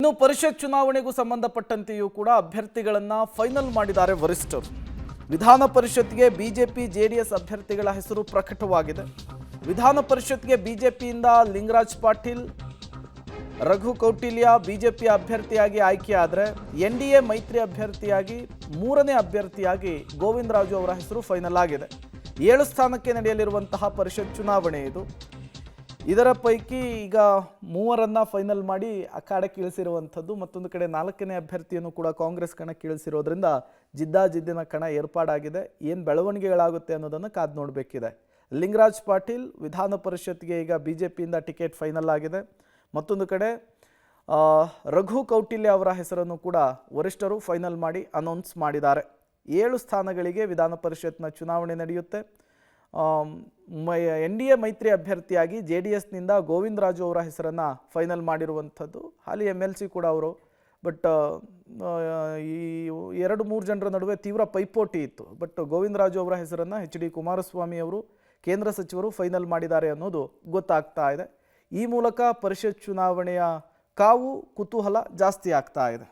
ಇನ್ನು ಪರಿಷತ್ ಚುನಾವಣೆಗೂ ಸಂಬಂಧಪಟ್ಟಂತೆಯೂ ಕೂಡ ಅಭ್ಯರ್ಥಿಗಳನ್ನು ಫೈನಲ್ ಮಾಡಿದ್ದಾರೆ ವರಿಷ್ಠರು. ವಿಧಾನ ಪರಿಷತ್ಗೆ ಬಿಜೆಪಿ ಜೆಡಿಎಸ್ ಅಭ್ಯರ್ಥಿಗಳ ಹೆಸರು ಪ್ರಕಟವಾಗಿದೆ. ವಿಧಾನ ಪರಿಷತ್ಗೆ ಬಿಜೆಪಿಯಿಂದ ಲಿಂಗರಾಜ್ ಪಾಟೀಲ್, ರಘು ಕೌಟಿಲ್ಯ ಬಿಜೆಪಿ ಅಭ್ಯರ್ಥಿಯಾಗಿ ಆಯ್ಕೆಯಾದರೆ ಎನ್ಡಿಎ ಮೈತ್ರಿ ಅಭ್ಯರ್ಥಿಯಾಗಿ ಮೂರನೇ ಅಭ್ಯರ್ಥಿಯಾಗಿ ಗೋವಿಂದರಾಜು ಅವರ ಹೆಸರು ಫೈನಲ್ ಆಗಿದೆ. 7 ಸ್ಥಾನಕ್ಕೆ ನಡೆಯಲಿರುವಂತಹ ಪರಿಷತ್ ಚುನಾವಣೆ ಇದು. ಇದರ ಪೈಕಿ ಈಗ 3ರನ್ನ ಫೈನಲ್ ಮಾಡಿ ಅಖಾಡಕ್ಕೆ ಇಳಿಸಿರುವಂಥದ್ದು. ಮತ್ತೊಂದು ಕಡೆ 4ನೇ ಅಭ್ಯರ್ಥಿಯನ್ನು ಕೂಡ ಕಾಂಗ್ರೆಸ್ ಕಣಕ್ಕೆ ಇಳಿಸಿರೋದ್ರಿಂದ ಜಿದ್ದಾಜಿದ್ದಿನ ಕಣ ಏರ್ಪಾಡಾಗಿದೆ. ಏನು ಬೆಳವಣಿಗೆಗಳಾಗುತ್ತೆ ಅನ್ನೋದನ್ನು ಕಾದು ನೋಡಬೇಕಿದೆ. ಲಿಂಗರಾಜ್ ಪಾಟೀಲ್ ವಿಧಾನ ಪರಿಷತ್ಗೆ ಈಗ ಬಿಜೆಪಿಯಿಂದ ಟಿಕೆಟ್ ಫೈನಲ್ ಆಗಿದೆ. ಮತ್ತೊಂದು ಕಡೆ ರಘು ಕೌಟಿಲ್ಯ ಅವರ ಹೆಸರನ್ನು ಕೂಡ ವರಿಷ್ಠರು ಫೈನಲ್ ಮಾಡಿ ಅನೌನ್ಸ್ ಮಾಡಿದ್ದಾರೆ. 7 ಸ್ಥಾನಗಳಿಗೆ ವಿಧಾನ ಪರಿಷತ್ನ ಚುನಾವಣೆ ನಡೆಯುತ್ತೆ. ಎನ್ಡಿಎ ಮೈತ್ರಿ ಅಭ್ಯರ್ಥಿಯಾಗಿ JDSನಿಂದ ಗೋವಿಂದರಾಜು ಅವರ ಹೆಸರನ್ನು ಫೈನಲ್ ಮಾಡಿರುವಂಥದ್ದು. ಹಾಲಿ MLC ಕೂಡ ಅವರು. ಬಟ್ ಈ 2-3 ಜನರ ನಡುವೆ ತೀವ್ರ ಪೈಪೋಟಿ ಇತ್ತು. ಬಟ್ ಗೋವಿಂದರಾಜು ಅವರ ಹೆಸರನ್ನು HD ಕುಮಾರಸ್ವಾಮಿ ಅವರು ಕೇಂದ್ರ ಸಚಿವರು ಫೈನಲ್ ಮಾಡಿದ್ದಾರೆ ಅನ್ನೋದು ಗೊತ್ತಾಗ್ತಾ ಇದೆ. ಈ ಮೂಲಕ ಪರಿಷತ್ ಚುನಾವಣೆಯ ಕಾವು ಕುತೂಹಲ ಜಾಸ್ತಿ ಆಗ್ತಾ ಇದೆ.